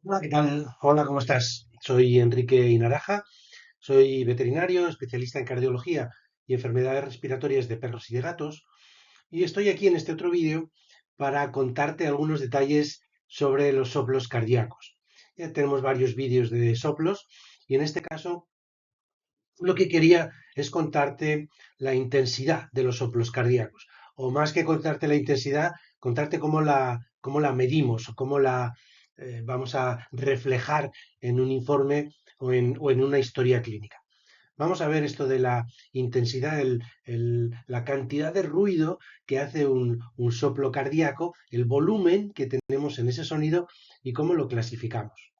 Hola, ¿qué tal? Hola, ¿cómo estás? Soy Enrique Inaraja, soy veterinario, especialista en cardiología y enfermedades respiratorias de perros y de gatos, y estoy aquí en este otro vídeo para contarte algunos detalles sobre los soplos cardíacos. Ya tenemos varios vídeos de soplos y en este caso lo que quería es contarte la intensidad de los soplos cardíacos, o más que contarte la intensidad, contarte cómo la medimos o cómo la vamos a reflejar en un informe o en una historia clínica. Vamos a ver esto de la intensidad, la cantidad de ruido que hace un soplo cardíaco, el volumen que tenemos en ese sonido y cómo lo clasificamos.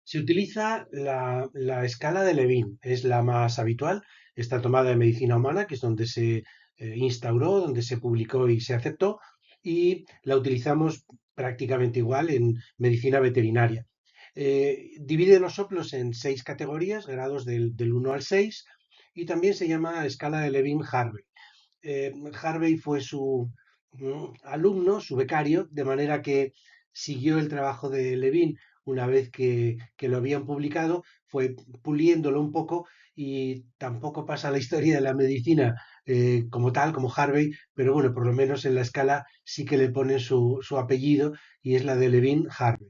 Se utiliza la escala de Levin, es la más habitual, está tomada de medicina humana, que es donde se instauró, donde se publicó y se aceptó, y la utilizamos prácticamente igual en medicina veterinaria. Divide los soplos en seis categorías, grados del 1 al 6, y también se llama escala de Levin-Harvey. Harvey fue su alumno, su becario, de manera que siguió el trabajo de Levin una vez que lo habían publicado, fue puliéndolo un poco y tampoco pasa la historia de la medicina como tal, como Harvey, pero bueno, por lo menos en la escala sí que le ponen su apellido y es la de Levin Harvey.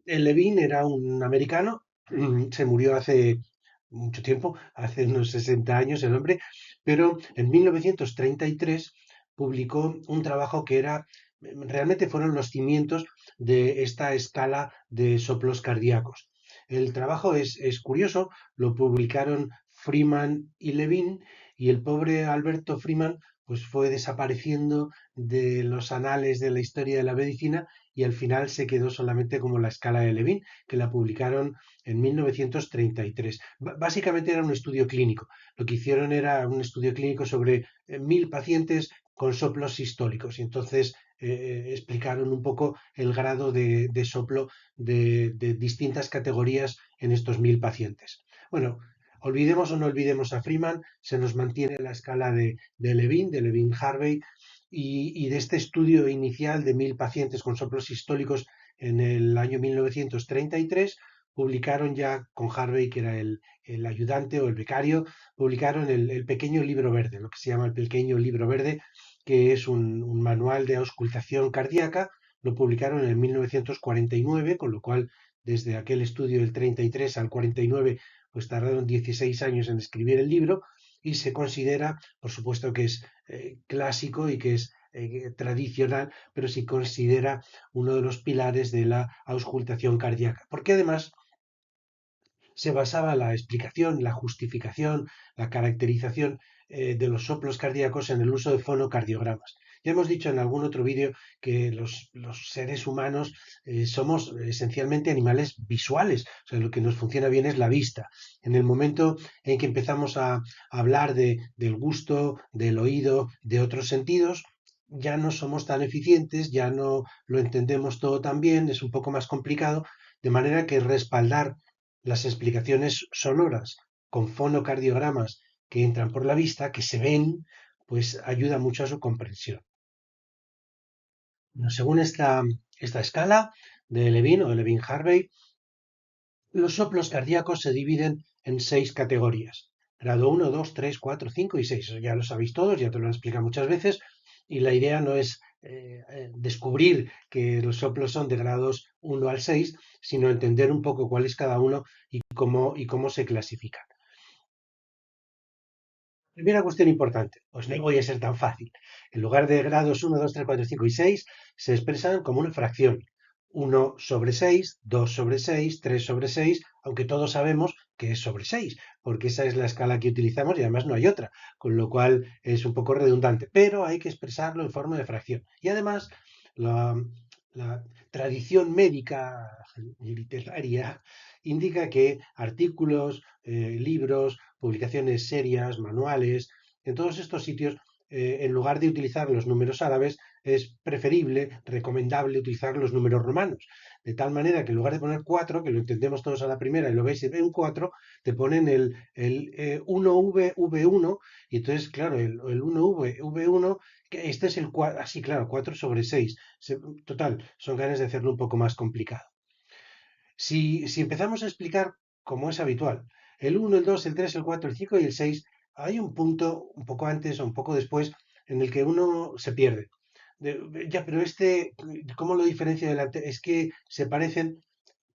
El Levin era un americano, se murió hace mucho tiempo, hace unos 60 años el hombre, pero en 1933 publicó un trabajo que era, realmente fueron los cimientos de esta escala de soplos cardíacos. El trabajo es curioso, lo publicaron Freeman y Levin, y el pobre Alberto Freeman pues fue desapareciendo de los anales de la historia de la medicina y al final se quedó solamente como la escala de Levin, que la publicaron en 1933. Básicamente era un estudio clínico. Lo que hicieron era un estudio clínico sobre 1000 pacientes con soplos sistólicos y entonces explicaron un poco el grado de soplo de distintas categorías en estos 1000 pacientes. Bueno, olvidemos o no olvidemos a Freeman, se nos mantiene la escala de Levin-Harvey, y de este estudio inicial de 1000 pacientes con soplos sistólicos en el año 1933, publicaron ya con Harvey, que era el ayudante o el becario, publicaron el pequeño libro verde, lo que se llama el pequeño libro verde, que es un manual de auscultación cardíaca. Lo publicaron en 1949, con lo cual desde aquel estudio del 33 al 49, pues tardaron 16 años en escribir el libro y se considera, por supuesto que es clásico y que es tradicional, pero se considera uno de los pilares de la auscultación cardíaca, porque además se basaba la explicación, la justificación, la caracterización de los soplos cardíacos en el uso de fonocardiogramas. Ya hemos dicho en algún otro vídeo que los seres humanos somos esencialmente animales visuales, o sea, lo que nos funciona bien es la vista. En el momento en que empezamos a hablar del gusto, del oído, de otros sentidos, ya no somos tan eficientes, ya no lo entendemos todo tan bien, es un poco más complicado, de manera que respaldar las explicaciones sonoras con fonocardiogramas que entran por la vista, que se ven, pues ayuda mucho a su comprensión. Bueno, según esta escala de Levin o de Levin-Harvey, los soplos cardíacos se dividen en seis categorías. Grado 1, 2, 3, 4, 5 y 6. Eso ya lo sabéis todos, ya te lo han explicado muchas veces. Y la idea no es descubrir que los soplos son de grados 1 al 6, sino entender un poco cuál es cada uno y cómo se clasifican. Primera cuestión importante, pues no voy a ser tan fácil. En lugar de grados 1, 2, 3, 4, 5 y 6, se expresan como una fracción. 1/6, 2/6, 3/6, aunque todos sabemos que es sobre 6, porque esa es la escala que utilizamos y además no hay otra, con lo cual es un poco redundante, pero hay que expresarlo en forma de fracción. Y además, la, la tradición médica y literaria indica que artículos, libros, publicaciones serias, manuales, en todos estos sitios, en lugar de utilizar los números árabes, es preferible, recomendable utilizar los números romanos. De tal manera que en lugar de poner 4, que lo entendemos todos a la primera y lo veis y ve un 4, te ponen el 1V, V1, y entonces, claro, el 1V, V1, que este es el 4, así, claro, 4 sobre 6. Total, son ganas de hacerlo un poco más complicado. Si empezamos a explicar, como es habitual, el 1, el 2, el 3, el 4, el 5 y el 6, hay un punto un poco antes o un poco después en el que uno se pierde. Ya, pero ¿cómo lo diferencio del anterior? Es que se parecen.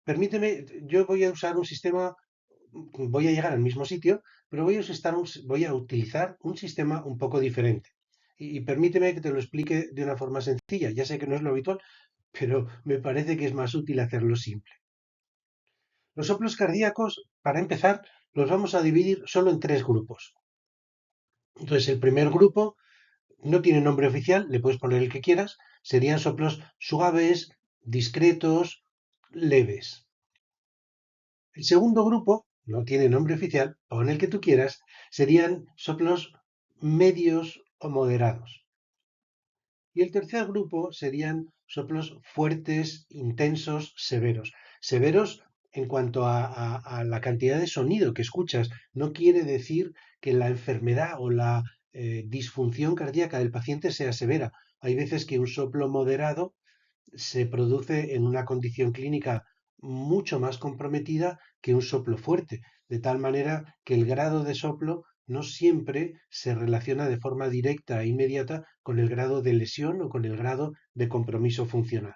Permíteme, yo voy a usar un sistema, voy a llegar al mismo sitio, pero voy a utilizar un sistema un poco diferente. Y permíteme que te lo explique de una forma sencilla. Ya sé que no es lo habitual, pero me parece que es más útil hacerlo simple. Los soplos cardíacos, para empezar, los vamos a dividir solo en tres grupos. Entonces, el primer grupo no tiene nombre oficial, le puedes poner el que quieras, serían soplos suaves, discretos, leves. El segundo grupo no tiene nombre oficial, pon el que tú quieras, serían soplos medios o moderados. Y el tercer grupo serían soplos fuertes, intensos, severos. Severos en cuanto a la cantidad de sonido que escuchas. No quiere decir que la enfermedad o la disfunción cardíaca del paciente sea severa. Hay veces que un soplo moderado se produce en una condición clínica mucho más comprometida que un soplo fuerte, de tal manera que el grado de soplo no siempre se relaciona de forma directa e inmediata con el grado de lesión o con el grado de compromiso funcional.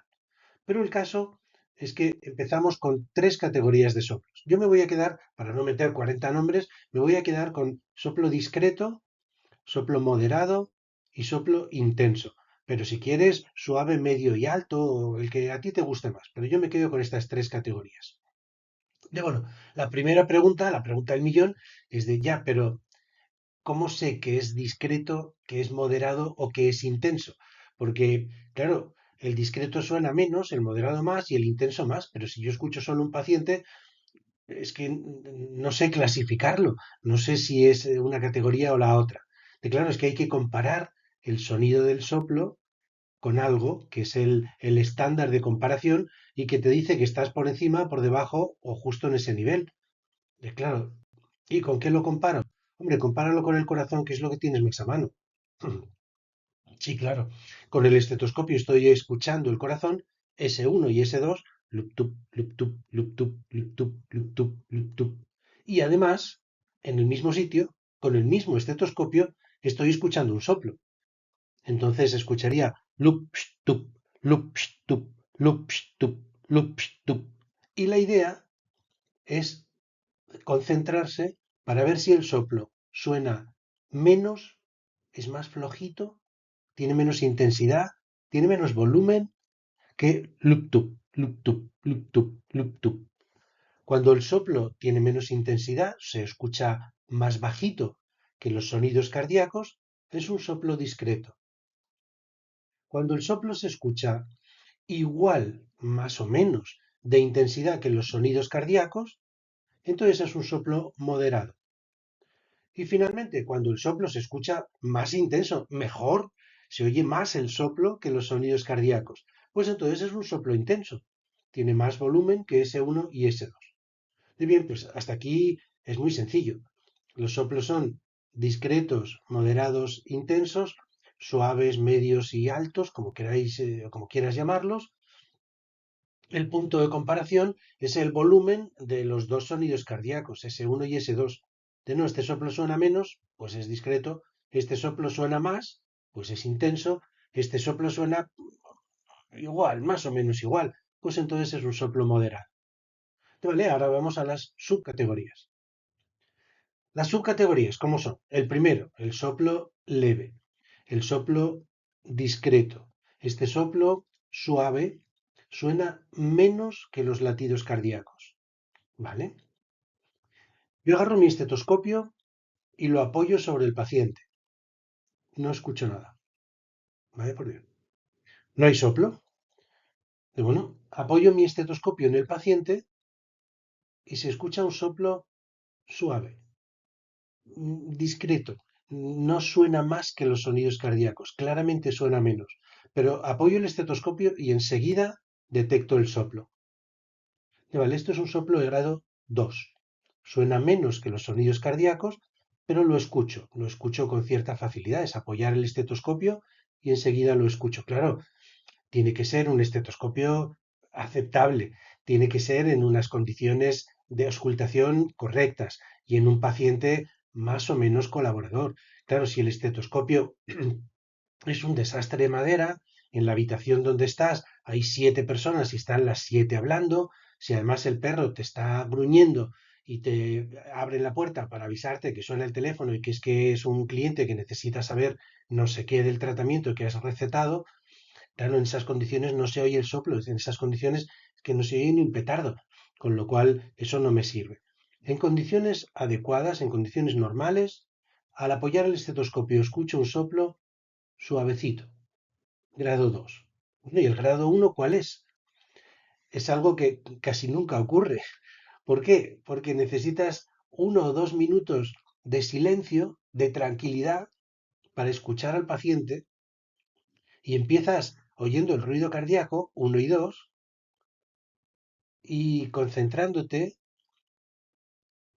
Pero el caso es que empezamos con tres categorías de soplos. Yo me voy a quedar, para no meter 40 nombres, me voy a quedar con soplo discreto, soplo moderado y soplo intenso. Pero si quieres suave, medio y alto, o el que a ti te guste más. Pero yo me quedo con estas tres categorías. Y bueno, la pregunta del millón, es de ya, pero ¿cómo sé que es discreto, que es moderado o que es intenso? Porque, claro, el discreto suena menos, el moderado más y el intenso más, pero si yo escucho solo un paciente, es que no sé clasificarlo, no sé si es una categoría o la otra. De claro, es que hay que comparar el sonido del soplo con algo que es el estándar de comparación y que te dice que estás por encima, por debajo o justo en ese nivel. De claro, ¿y con qué lo comparo? Hombre, compáralo con el corazón, que es lo que tienes más a mano. Sí, claro. Con el estetoscopio estoy escuchando el corazón, S1 y S2, lup tup, lup tup, lup tup, lup tup, lup tup, lup tup. Y además, en el mismo sitio, con el mismo estetoscopio, estoy escuchando un soplo. Entonces escucharía lup tup, lup tup, lup tup, lup tup. Y la idea es concentrarse para ver si el soplo suena menos, es más flojito, tiene menos intensidad, tiene menos volumen que loop tup, loop tup, loop tup, loop tup. Cuando el soplo tiene menos intensidad, se escucha más bajito que los sonidos cardíacos, es un soplo discreto. Cuando el soplo se escucha igual, más o menos, de intensidad que los sonidos cardíacos, entonces es un soplo moderado. Y finalmente, cuando el soplo se escucha más intenso, mejor, se oye más el soplo que los sonidos cardíacos, pues entonces es un soplo intenso. Tiene más volumen que S1 y S2. Y bien, pues hasta aquí es muy sencillo. Los soplos son discretos, moderados, intensos, suaves, medios y altos, como queráis, como quieras llamarlos. El punto de comparación es el volumen de los dos sonidos cardíacos, S1 y S2. De no, este soplo suena menos, pues es discreto. Este soplo suena más, pues es intenso. Este soplo suena igual, más o menos igual, pues entonces es un soplo moderado. Vale, ahora vamos a las subcategorías. Las subcategorías, ¿cómo son? El primero, el soplo leve, el soplo discreto. Este soplo suave suena menos que los latidos cardíacos, ¿vale? Yo agarro mi estetoscopio y lo apoyo sobre el paciente. No escucho nada, ¿vale? Por bien. No hay soplo. Y bueno, apoyo mi estetoscopio en el paciente y se escucha un soplo suave, discreto. No suena más que los sonidos cardíacos, claramente suena menos. pero apoyo el estetoscopio y enseguida detecto el soplo. Vale, esto es un soplo de grado 2. Suena menos que los sonidos cardíacos, pero lo escucho con cierta facilidad. Es apoyar el estetoscopio y enseguida lo escucho. Claro, tiene que ser un estetoscopio aceptable, tiene que ser en unas condiciones de auscultación correctas y en un paciente más o menos colaborador. Claro, si el estetoscopio es un desastre de madera, en la habitación donde estás hay 7 personas y están las 7 hablando, si además el perro te está gruñendo y te abren la puerta para avisarte que suena el teléfono y que es un cliente que necesita saber no sé qué del tratamiento que has recetado, claro, en esas condiciones no se oye el soplo, en esas condiciones que no se oye ni un petardo, con lo cual eso no me sirve. En condiciones adecuadas, en condiciones normales, al apoyar el estetoscopio escucho un soplo suavecito, grado 2. Bueno, ¿y el grado 1 cuál es? Es algo que casi nunca ocurre. ¿Por qué? Porque necesitas 1 o 2 minutos de silencio, de tranquilidad, para escuchar al paciente y empiezas oyendo el ruido cardíaco, 1 y 2, y concentrándote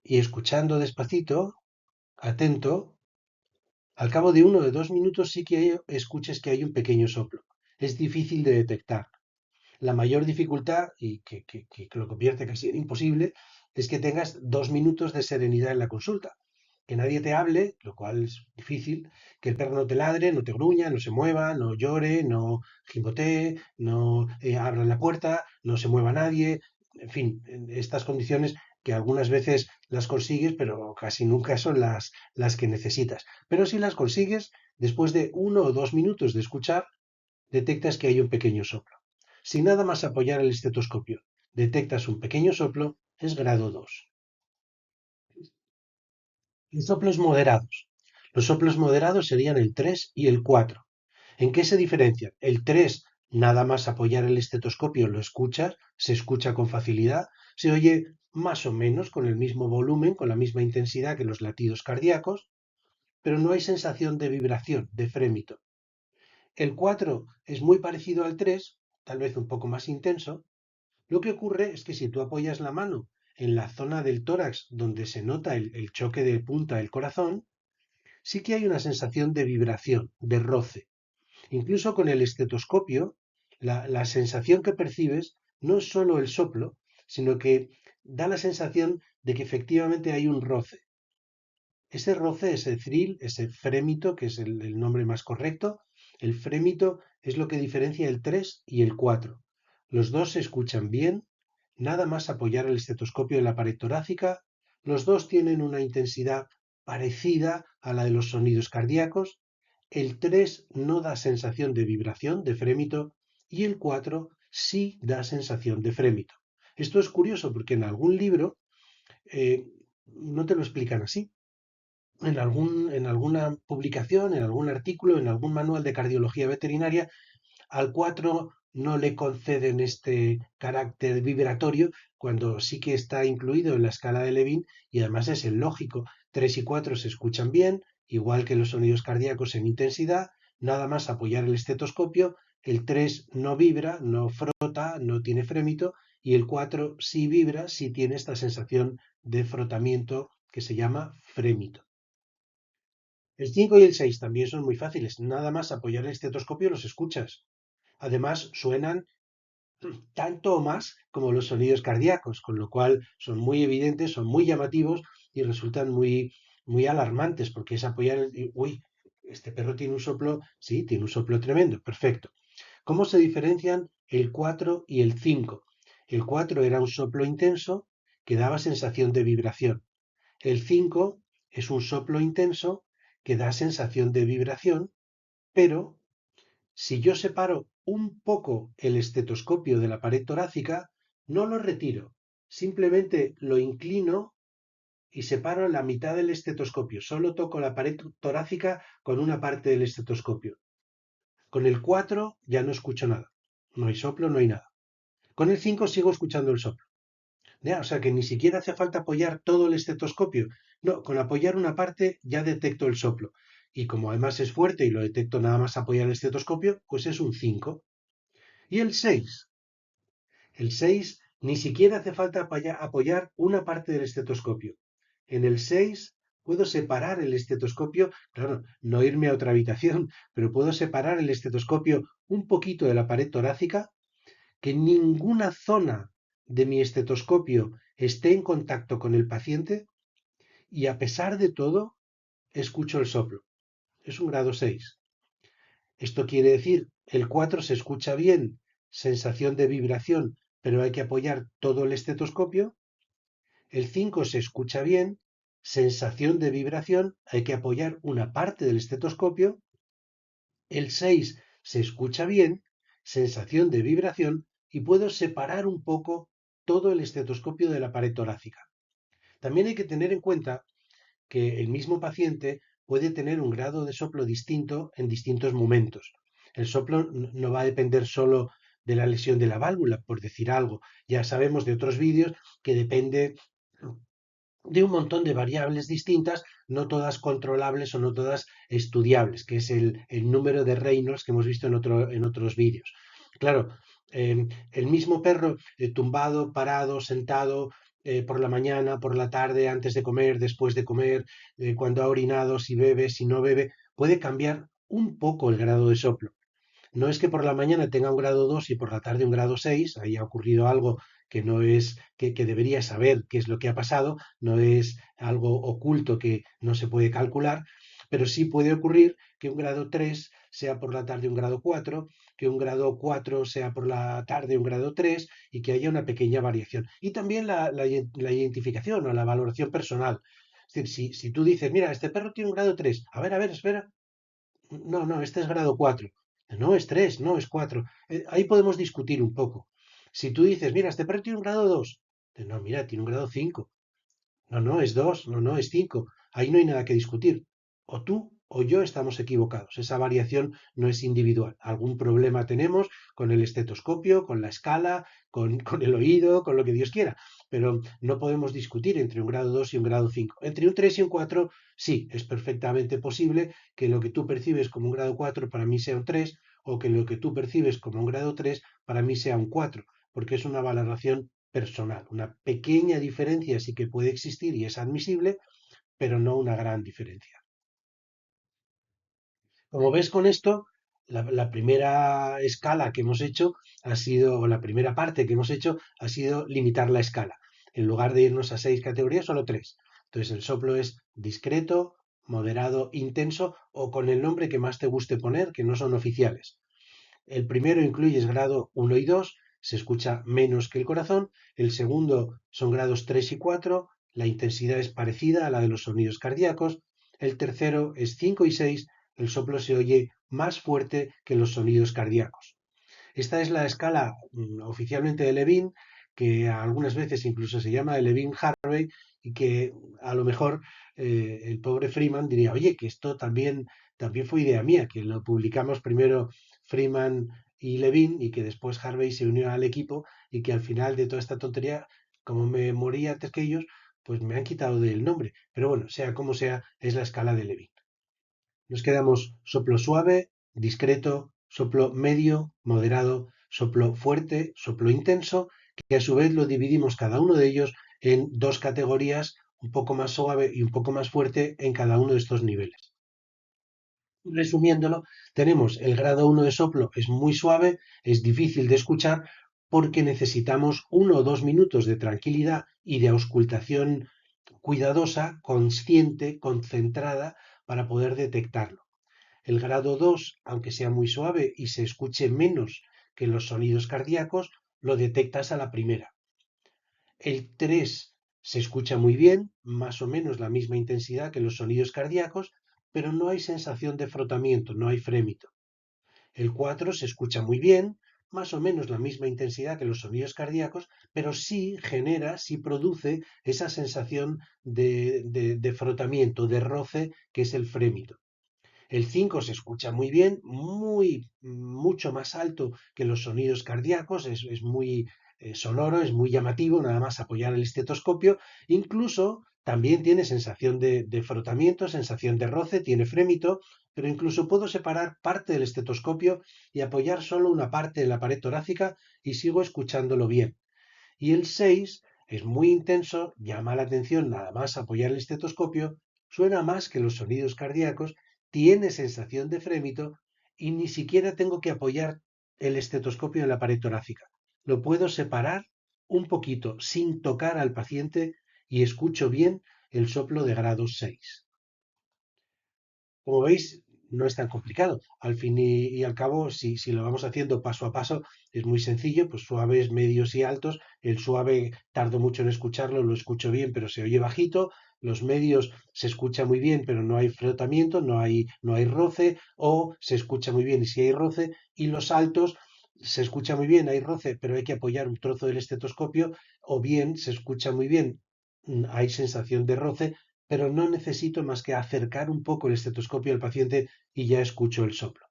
y escuchando despacito, atento, al cabo de 1 o 2 minutos sí que escuches que hay un pequeño soplo. Es difícil de detectar. La mayor dificultad, y que lo convierte casi en imposible, es que tengas 2 minutos de serenidad en la consulta. Que nadie te hable, lo cual es difícil, que el perro no te ladre, no te gruña, no se mueva, no llore, no gimotee, no abra la puerta, no se mueva nadie, en fin, en estas condiciones que algunas veces las consigues, pero casi nunca son las que necesitas. Pero si las consigues, después de 1 o 2 minutos de escuchar, detectas que hay un pequeño soplo. Si nada más apoyar el estetoscopio detectas un pequeño soplo, es grado 2. Los soplos moderados. Los soplos moderados serían el 3 y el 4. ¿En qué se diferencian? El 3, nada más apoyar el estetoscopio, lo escuchas, se escucha con facilidad, se oye más o menos con el mismo volumen, con la misma intensidad que los latidos cardíacos, pero no hay sensación de vibración, de frémito. El 4 es muy parecido al 3, tal vez un poco más intenso. Lo que ocurre es que si tú apoyas la mano en la zona del tórax donde se nota el choque de punta del corazón, sí que hay una sensación de vibración, de roce. Incluso con el estetoscopio, la sensación que percibes no es solo el soplo, sino que da la sensación de que efectivamente hay un roce. Ese roce, ese thrill, ese frémito, que es el nombre más correcto, el frémito es lo que diferencia el 3 y el 4. Los dos se escuchan bien, nada más apoyar el estetoscopio en la pared torácica, los dos tienen una intensidad parecida a la de los sonidos cardíacos, el 3 no da sensación de vibración, de frémito, y el 4 sí da sensación de frémito. Esto es curioso porque en algún libro eh, no te lo explican así en alguna publicación, en algún artículo, en algún manual de cardiología veterinaria, al 4 no le conceden este carácter vibratorio cuando sí que está incluido en la escala de Levin y además es el lógico. 3 y 4 se escuchan bien, igual que los sonidos cardíacos en intensidad, nada más apoyar el estetoscopio, el 3 no vibra, no frota, no tiene frémito y el 4 sí vibra, sí tiene esta sensación de frotamiento que se llama frémito. El 5 y el 6 también son muy fáciles. Nada más apoyar el estetoscopio los escuchas. Además, suenan tanto o más como los sonidos cardíacos, con lo cual son muy evidentes, son muy llamativos y resultan muy alarmantes, porque es apoyar uy, este perro tiene un soplo, sí, tiene un soplo tremendo, perfecto. ¿Cómo se diferencian el 4 y el 5? El 4 era un soplo intenso que daba sensación de vibración. El 5 es un soplo intenso que da sensación de vibración, pero si yo separo un poco el estetoscopio de la pared torácica, no lo retiro, simplemente lo inclino y separo la mitad del estetoscopio. Solo toco la pared torácica con una parte del estetoscopio. Con el 4 ya no escucho nada. No hay soplo, no hay nada. Con el 5 sigo escuchando el soplo. Ya, o sea que ni siquiera hace falta apoyar todo el estetoscopio. No, con apoyar una parte ya detecto el soplo. y como además es fuerte y lo detecto nada más apoyar el estetoscopio, pues es un 5. ¿Y el 6? El 6 ni siquiera hace falta apoyar una parte del estetoscopio. En el 6 puedo separar el estetoscopio, claro, no irme a otra habitación, pero puedo separar el estetoscopio un poquito de la pared torácica, que ninguna zona de mi estetoscopio esté en contacto con el paciente y a pesar de todo escucho el soplo. Es un grado 6. Esto quiere decir, el 4 se escucha bien, sensación de vibración, pero hay que apoyar todo el estetoscopio. El 5 se escucha bien, sensación de vibración, hay que apoyar una parte del estetoscopio. El 6 se escucha bien, sensación de vibración, y puedo separar un poco todo el estetoscopio de la pared torácica. También hay que tener en cuenta que el mismo paciente puede tener un grado de soplo distinto en distintos momentos. El soplo no va a depender solo de la lesión de la válvula, por decir algo. Ya sabemos de otros vídeos que depende de un montón de variables distintas, no todas controlables o no todas estudiables, que es el número de Reynolds que hemos visto en otros vídeos. Claro, el mismo perro tumbado, parado, sentado, por la mañana, por la tarde, antes de comer, después de comer, cuando ha orinado, si bebe, si no bebe, puede cambiar un poco el grado de soplo. No es que por la mañana tenga un grado 2 y por la tarde un grado 6, ahí ha ocurrido algo que no es, que debería saber qué es lo que ha pasado, no es algo oculto que no se puede calcular, pero sí puede ocurrir que un grado 3 sea por la tarde un grado 4, que un grado 4 sea por la tarde un grado 3 y que haya una pequeña variación. Y también la identificación o la valoración personal. Es decir, si tú dices, mira, este perro tiene un grado 3, a ver, espera, no, no, este es grado 4. No, es 3, no, es 4. Ahí podemos discutir un poco. Si tú dices, mira, este perro tiene un grado 2. No, mira, tiene un grado 5. No, no, es 2. No, no, es 5. Ahí no hay nada que discutir. O tú o yo estamos equivocados. Esa variación no es individual. Algún problema tenemos con el estetoscopio, con la escala, con el oído, con lo que Dios quiera. Pero no podemos discutir entre un grado 2 y un grado 5. Entre un 3 y un 4, sí, es perfectamente posible que lo que tú percibes como un grado 4 para mí sea un 3 o que lo que tú percibes como un grado 3 para mí sea un 4, porque es una valoración personal. Una pequeña diferencia sí que puede existir y es admisible, pero no una gran diferencia. Como ves con esto, la primera escala que hemos hecho ha sido, o la primera parte que hemos hecho ha sido limitar la escala. En lugar de irnos a 6 categorías, solo 3. Entonces el soplo es discreto, moderado, intenso o con el nombre que más te guste poner, que no son oficiales. El primero incluye grado 1 y 2, se escucha menos que el corazón. El segundo son grados 3 y 4, la intensidad es parecida a la de los sonidos cardíacos. El tercero es 5 y 6, el soplo se oye más fuerte que los sonidos cardíacos. Esta es la escala oficialmente de Levin, que algunas veces incluso se llama de Levin-Harvey, y que a lo mejor el pobre Freeman diría, oye, que esto también fue idea mía, que lo publicamos primero Freeman y Levin y que después Harvey se unió al equipo y que al final de toda esta tontería, como me morí antes que ellos, pues me han quitado del nombre. Pero bueno, sea como sea, es la escala de Levin. Nos quedamos soplo suave, discreto, soplo medio, moderado, soplo fuerte, soplo intenso, que a su vez lo dividimos cada uno de ellos en dos categorías, un poco más suave y un poco más fuerte en cada uno de estos niveles. Resumiéndolo, tenemos el grado 1 de soplo, es muy suave, es difícil de escuchar porque necesitamos 1 o 2 minutos de tranquilidad y de auscultación cuidadosa, consciente, concentrada para poder detectarlo. El grado 2, aunque sea muy suave y se escuche menos que los sonidos cardíacos, lo detectas a la primera. El 3 se escucha muy bien, más o menos la misma intensidad que los sonidos cardíacos, pero no hay sensación de frotamiento, no hay frémito. El 4 se escucha muy bien, más o menos la misma intensidad que los sonidos cardíacos, pero sí genera, sí produce esa sensación de frotamiento, de roce, que es el frémito. El 5 se escucha muy bien, mucho más alto que los sonidos cardíacos, es muy sonoro, es muy llamativo, nada más apoyar el estetoscopio. Incluso También tiene sensación de frotamiento, sensación de roce, tiene frémito, pero incluso puedo separar parte del estetoscopio y apoyar solo una parte en la pared torácica y sigo escuchándolo bien. Y el 6 es muy intenso, llama la atención nada más apoyar el estetoscopio, suena más que los sonidos cardíacos, tiene sensación de frémito y ni siquiera tengo que apoyar el estetoscopio en la pared torácica. Lo puedo separar un poquito sin tocar al paciente y escucho bien el soplo de grado 6. Como veis, no es tan complicado. Al fin y al cabo, si lo vamos haciendo paso a paso, es muy sencillo, pues suaves, medios y altos. El suave tardo mucho en escucharlo, lo escucho bien, pero se oye bajito. Los medios se escucha muy bien, pero no hay frotamiento, no hay roce, o se escucha muy bien y sí hay roce. Y los altos se escucha muy bien, hay roce, pero hay que apoyar un trozo del estetoscopio, o bien se escucha muy bien, hay sensación de roce, pero no necesito más que acercar un poco el estetoscopio al paciente y ya escucho el soplo.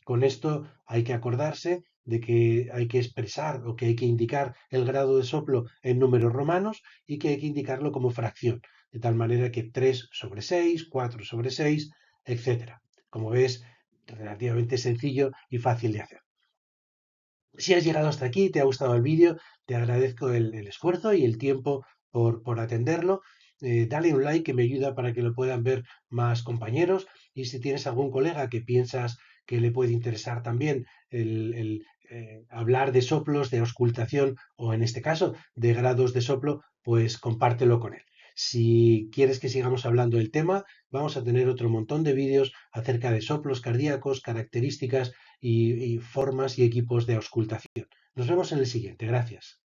Con esto hay que acordarse de que hay que expresar o que hay que indicar el grado de soplo en números romanos y que hay que indicarlo como fracción, de tal manera que 3 sobre 6, 4 sobre 6, etcétera. Como ves, relativamente sencillo y fácil de hacer. Si has llegado hasta aquí, te ha gustado el vídeo, te agradezco el esfuerzo y el tiempo por atenderlo. Dale un like que me ayuda para que lo puedan ver más compañeros. Y si tienes algún colega que piensas que le puede interesar también hablar de soplos, de auscultación o en este caso de grados de soplo, pues compártelo con él. Si quieres que sigamos hablando del tema, vamos a tener otro montón de vídeos acerca de soplos cardíacos, características y formas y equipos de auscultación. Nos vemos en el siguiente. Gracias.